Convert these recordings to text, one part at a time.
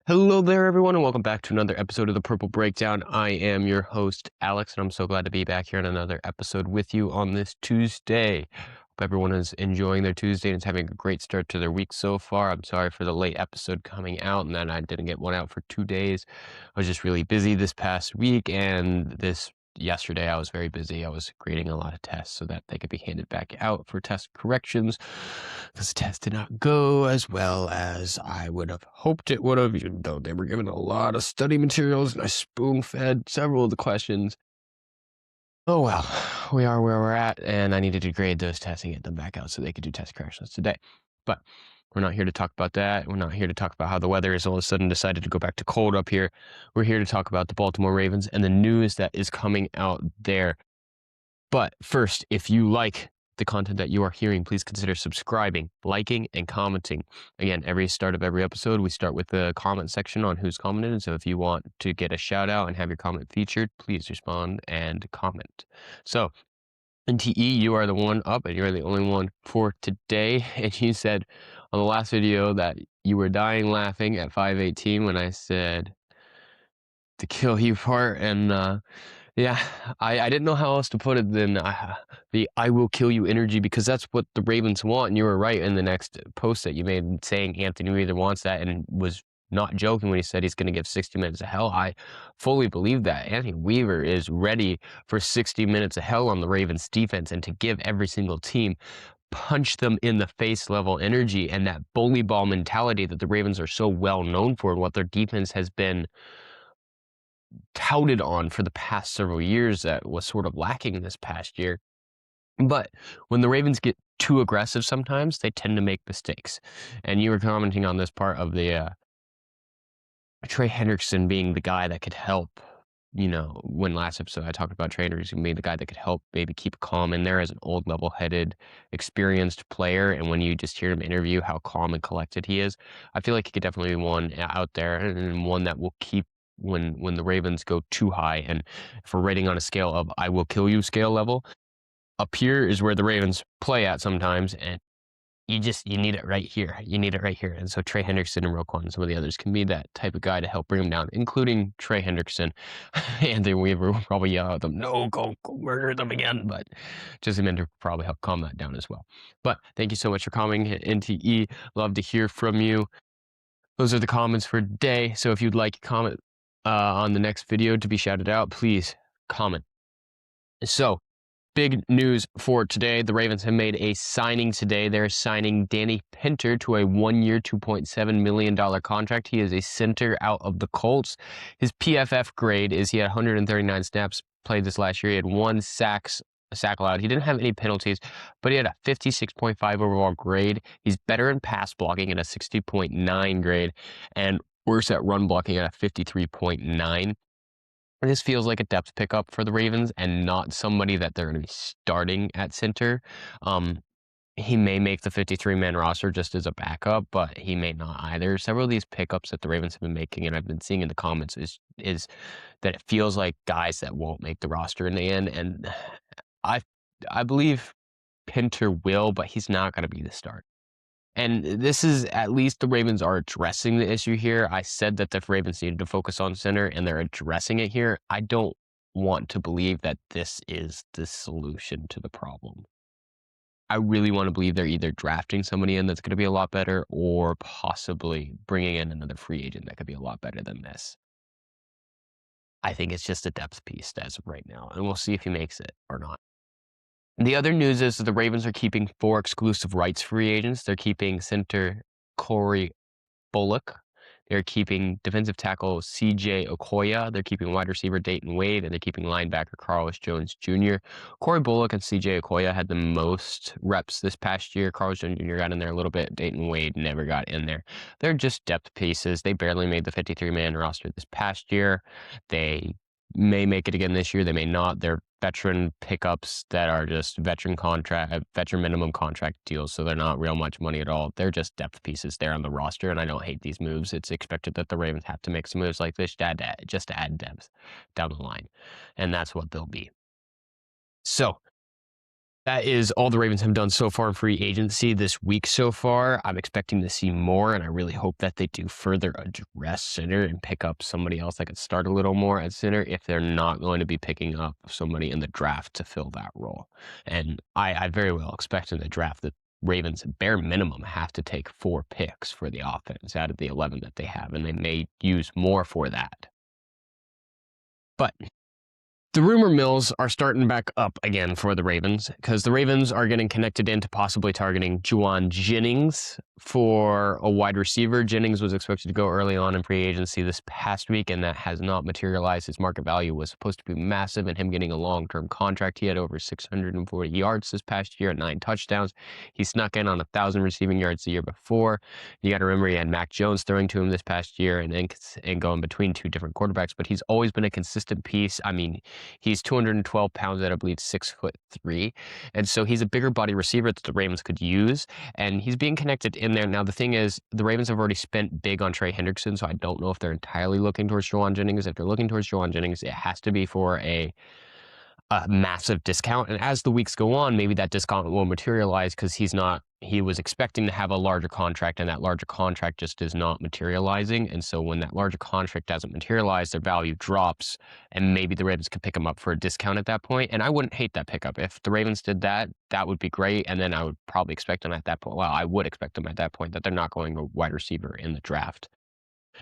Hello there, everyone, and welcome back to another episode of the Purple Breakdown. I am your host, Alex, and I'm so glad to be back here on another episode with you on this Tuesday. Hope everyone is enjoying their Tuesday and is having a great start to their week so far. I'm sorry for the late episode coming out and that I didn't get one out for 2 days. I was just really busy this past week, and yesterday I was very busy. I was grading a lot of tests so that they could be handed back out for test corrections, because the test did not go as well as I would have hoped it would have, even though they were given a lot of study materials and I spoon-fed several of the questions. Oh well, we are where we're at, and I needed to grade those tests and get them back out so they could do test corrections today. But we're not here to talk about that. We're not here to talk about how the weather has all of a sudden decided to go back to cold up here. We're here to talk about the Baltimore Ravens and the news that is coming out there. But first, if you like the content that you are hearing, please consider subscribing, liking, and commenting. Again, every start of every episode, we start with the comment section on who's commented. And so if you want to get a shout out and have your comment featured, please respond and comment. So NTE, you are the one up and you're the only one for today. And you said on the last video that you were dying laughing at 518 when I said the kill you part. And yeah, I didn't know how else to put it than the I will kill you energy, because that's what the Ravens want. And you were right in the next post that you made saying Anthony Weaver wants that, and was not joking when he said he's going to give 60 minutes of hell. I fully believe that. Anthony Weaver is ready for 60 minutes of hell on the Ravens defense, and to give every single team punch them in the face level energy and that bully ball mentality that the Ravens are so well known for, and what their defense has been touted on for the past several years that was sort of lacking this past year. But when the Ravens get too aggressive sometimes, they tend to make mistakes. And you were commenting on this part of the Trey Hendrickson being the guy that could help. When last episode I talked about Trey Hendrickson being the guy that could help maybe keep calm in there as an old, level-headed, experienced player. And when you just hear him interview how calm and collected he is, I feel like he could definitely be one out there, and one that will keep when the Ravens go too high. And if we're rating on a scale of I will kill you scale level, up here is where the Ravens play at sometimes, and you need it right here. You need it right here. And so Trey Hendrickson and Roquan and some of the others can be that type of guy to help bring them down, including Trey Hendrickson. Anthony Weaver will probably yell at them, no, go murder them again. But Jesse Minter will probably help calm that down as well. But thank you so much for commenting, NTE. Love to hear from you. Those are the comments for today. So if you'd like to comment on the next video to be shouted out, please comment. So, big news for today. The Ravens have made a signing today. They're signing Danny Pinter to a 1-year, $2.7 million contract. He is a center out of the Colts. His PFF grade is he had 139 snaps played this last year. He had 1 sack allowed. He didn't have any penalties, but he had a 56.5 overall grade. He's better in pass blocking at a 60.9 grade, and worse at run blocking at a 53.9. This feels like a depth pickup for the Ravens and not somebody that they're going to be starting at center. He may make the 53-man roster just as a backup, but he may not either. Several of these pickups that the Ravens have been making, and I've been seeing in the comments, is that it feels like guys that won't make the roster in the end. And I believe Pinter will, but he's not going to be the start. And this is, at least the Ravens are addressing the issue here. I said that the Ravens needed to focus on center, and they're addressing it here. I don't want to believe that this is the solution to the problem. I really want to believe they're either drafting somebody in that's going to be a lot better, or possibly bringing in another free agent that could be a lot better than this. I think it's just a depth piece as of right now, and we'll see if he makes it or not. The other news is that the Ravens are keeping 4 exclusive rights free agents. They're keeping center Corey Bullock. They're keeping defensive tackle CJ Okoye. They're keeping wide receiver Dayton Wade, and they're keeping linebacker Carlos Jones Jr. Corey Bullock and CJ Okoye had the most reps this past year. Carlos Jones Jr. got in there a little bit. Dayton Wade never got in there. They're just depth pieces. They barely made the 53-man roster this past year. They may make it again this year. They may not. They're veteran pickups that are just veteran minimum contract deals, so they're not real much money at all. They're just depth pieces there on the roster, and I don't hate these moves. It's expected that the Ravens have to make some moves like this to add depth down the line, and that's what they'll be. So That is all the Ravens have done so far in free agency this week so far. I'm expecting to see more, and I really hope that they do further address center and pick up somebody else that could start a little more at center if they're not going to be picking up somebody in the draft to fill that role. And I very well expect in the draft that Ravens, bare minimum, have to take 4 picks for the offense out of the 11 that they have, and they may use more for that. But the rumor mills are starting back up again for the Ravens because the Ravens are getting connected into possibly targeting Juwan Jennings for a wide receiver. Jennings was expected to go early on in free agency this past week, and that has not materialized. His market value was supposed to be massive, and him getting a long-term contract. He had over 640 yards this past year and 9 touchdowns. He snuck in on 1,000 receiving yards the year before. You got to remember he had Mac Jones throwing to him this past year and going between 2 different quarterbacks, but he's always been a consistent piece. I mean, he's 212 pounds at, I believe, 6'3", and so he's a bigger body receiver that the Ravens could use, and he's being connected in there. Now, the thing is, the Ravens have already spent big on Trey Hendrickson, so I don't know if they're entirely looking towards Juwan Jennings. If they're looking towards Juwan Jennings, it has to be for a massive discount. And as the weeks go on, maybe that discount will materialize because he was expecting to have a larger contract, and that larger contract just is not materializing. And so when that larger contract doesn't materialize, their value drops, and maybe the Ravens could pick him up for a discount at that point. And I wouldn't hate that pickup. If the Ravens did that, that would be great. And then I would probably expect them at that point. Well, I would expect them at that point that they're not going to wide receiver in the draft,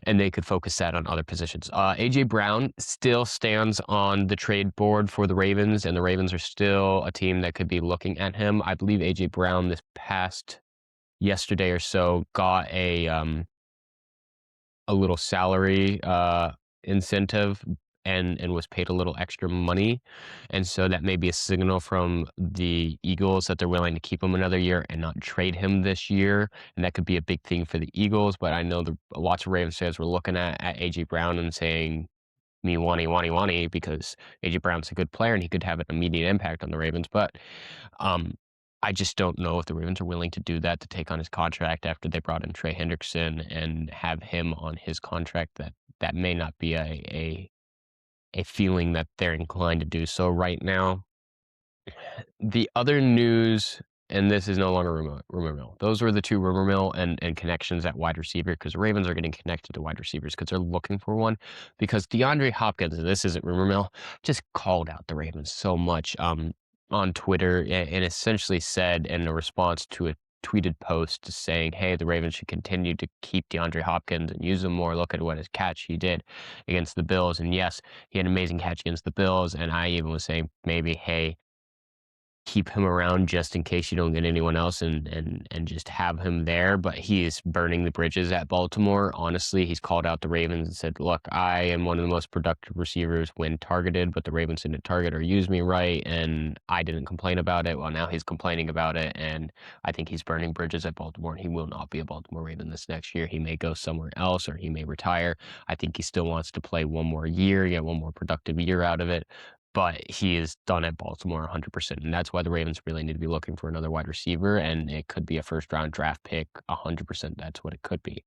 and they could focus that on other positions. A.J. Brown still stands on the trade board for the Ravens, and the Ravens are still a team that could be looking at him. I believe A.J. Brown this past yesterday or so got a little salary incentive and was paid a little extra money. And so that may be a signal from the Eagles that they're willing to keep him another year and not trade him this year. And that could be a big thing for the Eagles. But I know lots of Ravens fans were looking at A.J. Brown and saying, me wanty, because A.J. Brown's a good player and he could have an immediate impact on the Ravens. But I just don't know if the Ravens are willing to do that, to take on his contract after they brought in Trey Hendrickson and have him on his contract. That may not be a feeling that they're inclined to do so right now. The other news, and this is no longer rumor mill. Those were the 2 rumor mill and connections at wide receiver, because the Ravens are getting connected to wide receivers because they're looking for one. Because DeAndre Hopkins, and this isn't rumor mill, just called out the Ravens so much on Twitter, and essentially said in a response to a tweeted post saying, hey, the Ravens should continue to keep DeAndre Hopkins and use him more. Look at what his catch he did against the Bills. And yes, he had an amazing catch against the Bills. And I even was saying maybe, hey, keep him around just in case you don't get anyone else and just have him there. But he is burning the bridges at Baltimore. Honestly, he's called out the Ravens and said, look, I am one of the most productive receivers when targeted, but the Ravens didn't target or use me right, and I didn't complain about it. Well, now he's complaining about it, and I think he's burning bridges at Baltimore, and he will not be a Baltimore Raven this next year. He may go somewhere else, or he may retire. I think he still wants to play one more year, get one more productive year out of it. But he is done at Baltimore 100%. And that's why the Ravens really need to be looking for another wide receiver. And it could be a first-round draft pick, 100%. That's what it could be.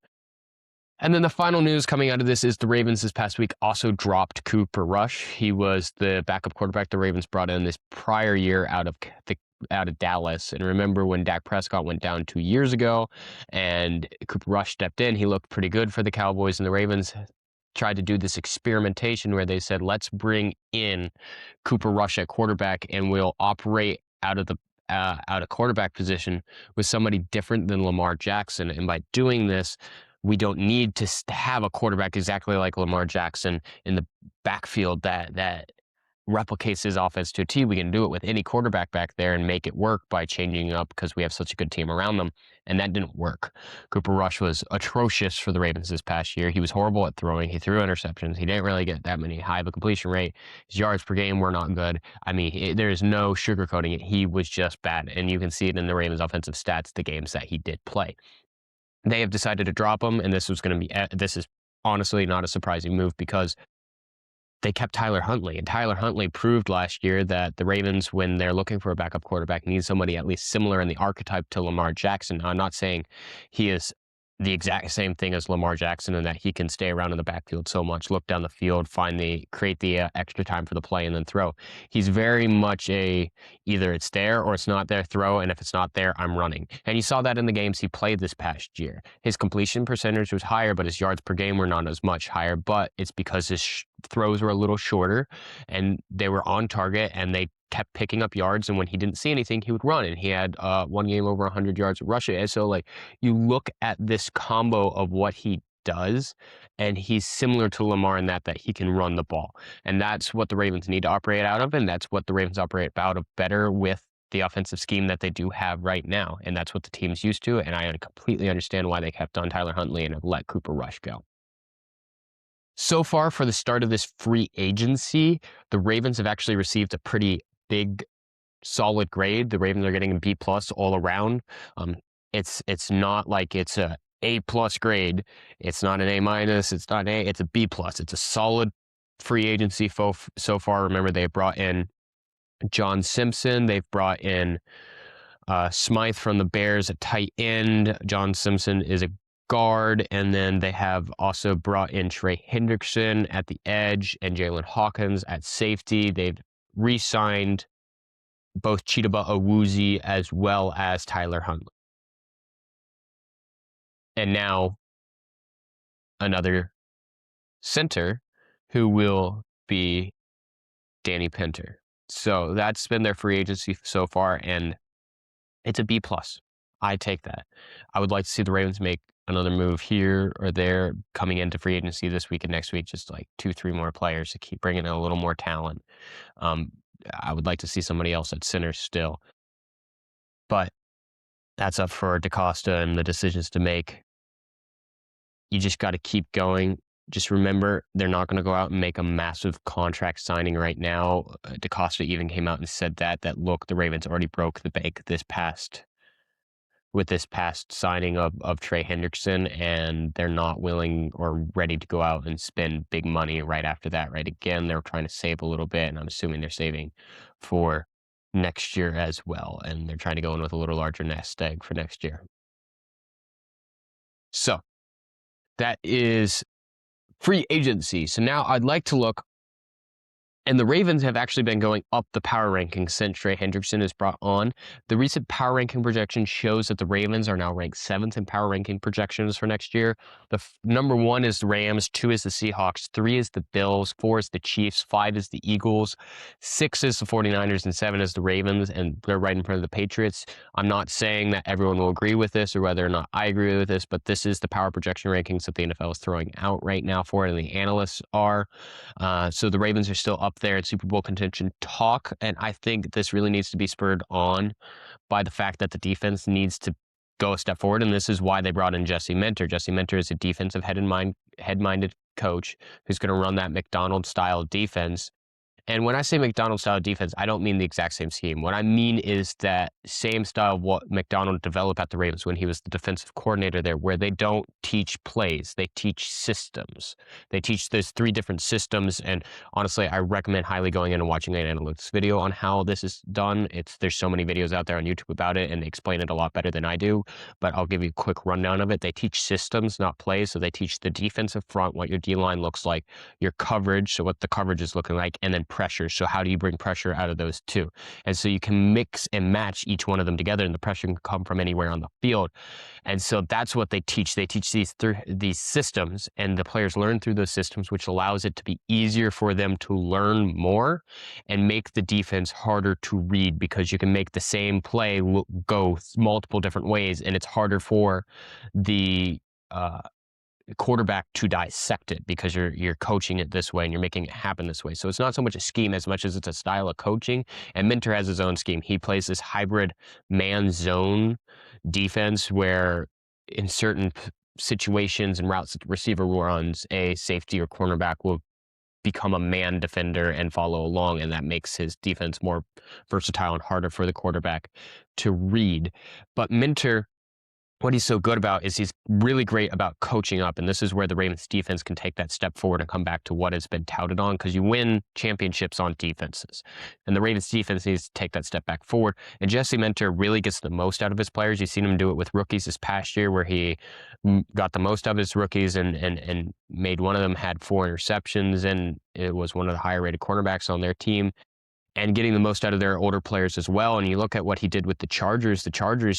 And then the final news coming out of this is the Ravens this past week also dropped Cooper Rush. He was the backup quarterback the Ravens brought in this prior year out of Dallas. And remember when Dak Prescott went down 2 years ago and Cooper Rush stepped in, he looked pretty good for the Cowboys, and the Ravens tried to do this experimentation where they said, let's bring in Cooper Rush at quarterback and we'll operate out of quarterback position with somebody different than Lamar Jackson. And by doing this, we don't need to have a quarterback exactly like Lamar Jackson in the backfield that replicates his offense to a T. We can do it with any quarterback back there and make it work by changing up because we have such a good team around them. And that didn't work. Cooper Rush was atrocious for the Ravens this past year. He was horrible at throwing. He threw interceptions. He didn't really get that many high of a completion rate. His yards per game were not good. I mean, there is no sugarcoating it. He was just bad. And you can see it in the Ravens offensive stats, the games that he did play. They have decided to drop him, and this is honestly not a surprising move because they kept Tyler Huntley, and Tyler Huntley proved last year that the Ravens, when they're looking for a backup quarterback, need somebody at least similar in the archetype to Lamar Jackson. Now, I'm not saying he is the exact same thing as Lamar Jackson in that he can stay around in the backfield so much, look down the field, create the extra time for the play, and then throw. He's very much a either it's there or it's not there throw, and if it's not there, I'm running. And you saw that in the games he played this past year. His completion percentage was higher, but his yards per game were not as much higher. But it's because his throws were a little shorter, and they were on target, and they kept picking up yards, and when he didn't see anything, he would run. And he had one game over 100 yards rushing. And so, like, you look at this combo of what he does, and he's similar to Lamar in that he can run the ball. And that's what the Ravens need to operate out of, and that's what the Ravens operate out of better with the offensive scheme that they do have right now. And that's what the team's used to, and I completely understand why they kept on Tyler Huntley and have let Cooper Rush go. So far, for the start of this free agency, the Ravens have actually received a pretty big, solid grade. The Ravens are getting a B+ all around. It's not like it's A+ grade. It's not an A-. It's not an A. It's a B+. It's a solid free agency so far. Remember, they brought in John Simpson. They've brought in Smythe from the Bears at tight end. John Simpson is a guard, and then they have also brought in Trey Hendrickson at the edge and Jalen Hawkins at safety. They've re-signed both Chidobe Awuzie as well as Tyler Huntley. And now another center who will be Danny Pinter. So that's been their free agency so far, and it's a B+. I take that. I would like to see the Ravens make another move here or there coming into free agency this week and next week, just like 2-3 more players to keep bringing in a little more talent. I would like to see somebody else at center still. But that's up for DaCosta and the decisions to make. You just got to keep going. Just remember, they're not going to go out and make a massive contract signing right now. DaCosta even came out and said that look, the Ravens already broke the bank with this past signing of Trey Hendrickson, and they're not willing or ready to go out and spend big money right after that, right? Again, they're trying to save a little bit, and I'm assuming they're saving for next year as well, and they're trying to go in with a little larger nest egg for next year. So that is free agency. So now I'd like to look, and the Ravens have actually been going up the power rankings since Trey Hendrickson is brought on. The recent power ranking projection shows that the Ravens are now ranked 7th in power ranking projections for next year. Number 1 is the Rams, 2 is the Seahawks, 3 is the Bills, 4 is the Chiefs, 5 is the Eagles, 6 is the 49ers, and 7 is the Ravens, and they're right in front of the Patriots. I'm not saying that everyone will agree with this or whether or not I agree with this, but this is the power projection rankings that the NFL is throwing out right now for it, and the analysts are. So the Ravens are still up there in Super Bowl contention talk, and I think this really needs to be spurred on by the fact that the defense needs to go a step forward, and this is why they brought in Jesse Minter. Jesse Minter is a defensive head-minded coach who's going to run that McDonald-style defense. And when I say McDonald-style defense, I don't mean the exact same scheme. What I mean is that same style of what McDonald developed at the Ravens when he was the defensive coordinator there, where they don't teach plays, they teach systems. They teach those 3 different systems, and honestly, I recommend highly going in and watching an analytics video on how this is done. There's so many videos out there on YouTube about it, and they explain it a lot better than I do, but I'll give you a quick rundown of it. They teach systems, not plays, so they teach the defensive front, what your D-line looks like, your coverage, so what the coverage is looking like, and then pressure. So how do you bring pressure out of those 2? And so you can mix and match each one of them together, and the pressure can come from anywhere on the field. And so that's what they teach. They teach these systems, and the players learn through those systems, which allows it to be easier for them to learn more and make the defense harder to read, because you can make the same play go multiple different ways, and it's harder for the quarterback to dissect it because you're coaching it this way and you're making it happen this way. So it's not so much a scheme as much as it's a style of coaching. And Minter has his own scheme. He plays this hybrid man zone defense where in certain situations and routes that the receiver runs, a safety or cornerback will become a man defender and follow along, and that makes his defense more versatile and harder for the quarterback to read. But Minter what he's so good about is he's really great about coaching up. And this is where the Ravens defense can take that step forward and come back to what has been touted on, because you win championships on defenses. And the Ravens defense needs to take that step back forward. And Jesse Minter really gets the most out of his players. You've seen him do it with rookies this past year, where he got the most of his rookies and made one of them had 4 interceptions, and it was one of the higher rated cornerbacks on their team, and getting the most out of their older players as well. And you look at what he did with the Chargers,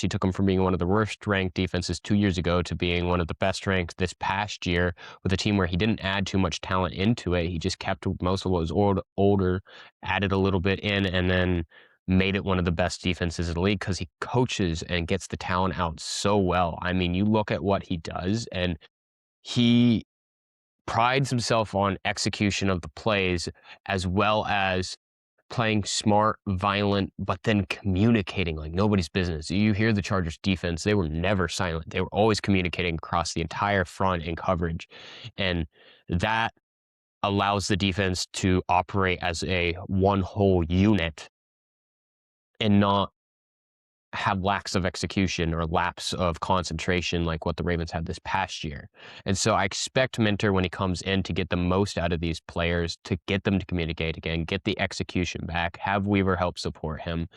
he took them from being one of the worst ranked defenses 2 years ago to being one of the best ranked this past year, with a team where he didn't add too much talent into it. He just kept most of what was older, added a little bit in, and then made it one of the best defenses in the league because he coaches and gets the talent out so well. I mean, you look at what he does, and he prides himself on execution of the plays, as well as playing smart, violent, but then communicating like nobody's business. You hear the Chargers defense, they were never silent. They were always communicating across the entire front in coverage. And that allows the defense to operate as a one whole unit and not have lacks of execution or lapse of concentration like what the Ravens had this past year. And so I expect Minter, when he comes in, to get the most out of these players, to get them to communicate again, get the execution back, have Weaver help support him.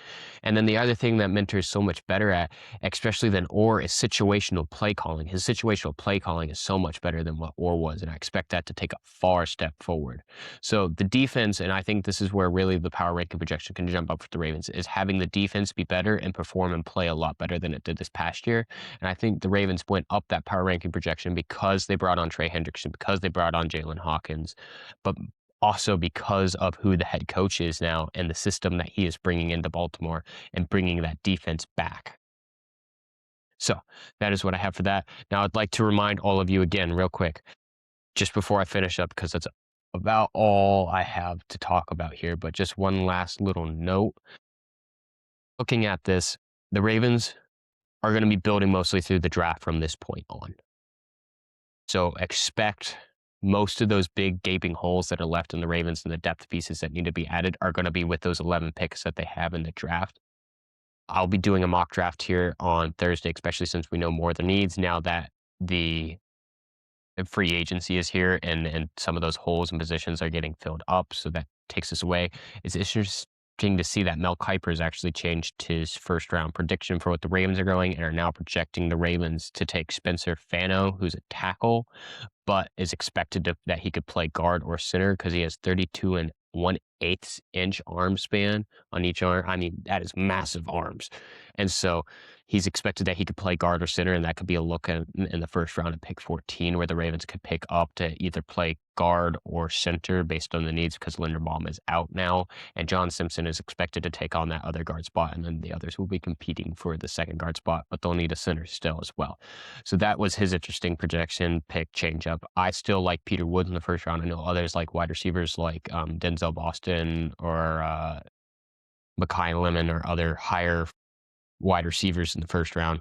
And then the other thing that Minter is so much better at, especially than Orr, is situational play calling. His situational play calling is so much better than what Orr was, and I expect that to take a far step forward. So the defense, and I think this is where really the power ranking projection can jump up for the Ravens, is having the defense be better and perform and play a lot better than it did this past year. And I think the Ravens went up that power ranking projection because they brought on Trey Hendrickson, because they brought on Jalen Hawkins, but also because of who the head coach is now and the system that he is bringing into Baltimore and bringing that defense back. So that is what I have for that. Now, I'd like to remind all of you again, real quick, just before I finish up, because that's about all I have to talk about here, but just one last little note. Looking at this, the Ravens are going to be building mostly through the draft from this point on. So expect most of those big gaping holes that are left in the Ravens and the depth pieces that need to be added are going to be with those 11 picks that they have in the draft. I'll be doing a mock draft here on Thursday, especially since we know more of the needs now that the free agency is here and some of those holes and positions are getting filled up. So that takes us away. It's interesting to see that Mel Kiper has actually changed his first round prediction for what the Ravens are going and are now projecting the Ravens to take Spencer Fano, who's a tackle, but is expected that he could play guard or center because he has 32 and 1/8 inch arm span on each arm. I mean, that is massive arms. And so he's expected that he could play guard or center, and that could be a look in the first round at pick 14, where the Ravens could pick up to either play guard or center based on the needs, because Linderbaum is out now, and John Simpson is expected to take on that other guard spot, and then the others will be competing for the second guard spot, but they'll need a center still as well. So that was his interesting projection pick change up. I still like Peter Woods in the first round. I know others like wide receivers like Denzel Boston or Mekhi Lemon or other higher wide receivers in the first round.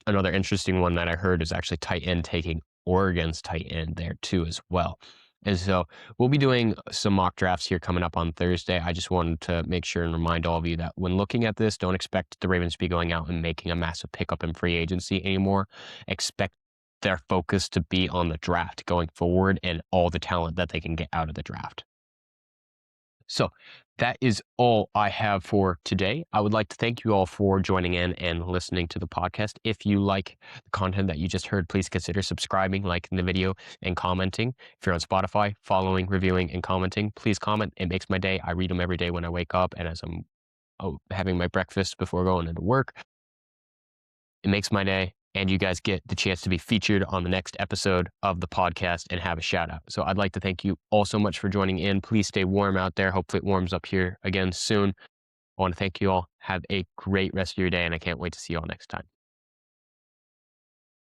Another interesting one that I heard is actually tight end, taking Oregon's tight end there too as well. And so we'll be doing some mock drafts here coming up on Thursday. I just wanted to make sure and remind all of you that when looking at this, don't expect the Ravens to be going out and making a massive pickup in free agency anymore. Expect their focus to be on the draft going forward and all the talent that they can get out of the draft. So that is all I have for today. I would like to thank you all for joining in and listening to the podcast. If you like the content that you just heard, please consider subscribing, liking the video, and commenting. If you're on Spotify, following, reviewing, and commenting, please comment. It makes my day. I read them every day when I wake up and as I'm having my breakfast before going into work. It makes my day. And you guys get the chance to be featured on the next episode of the podcast and have a shout out. So I'd like to thank you all so much for joining in. Please stay warm out there. Hopefully it warms up here again soon. I want to thank you all. Have a great rest of your day, and I can't wait to see you all next time.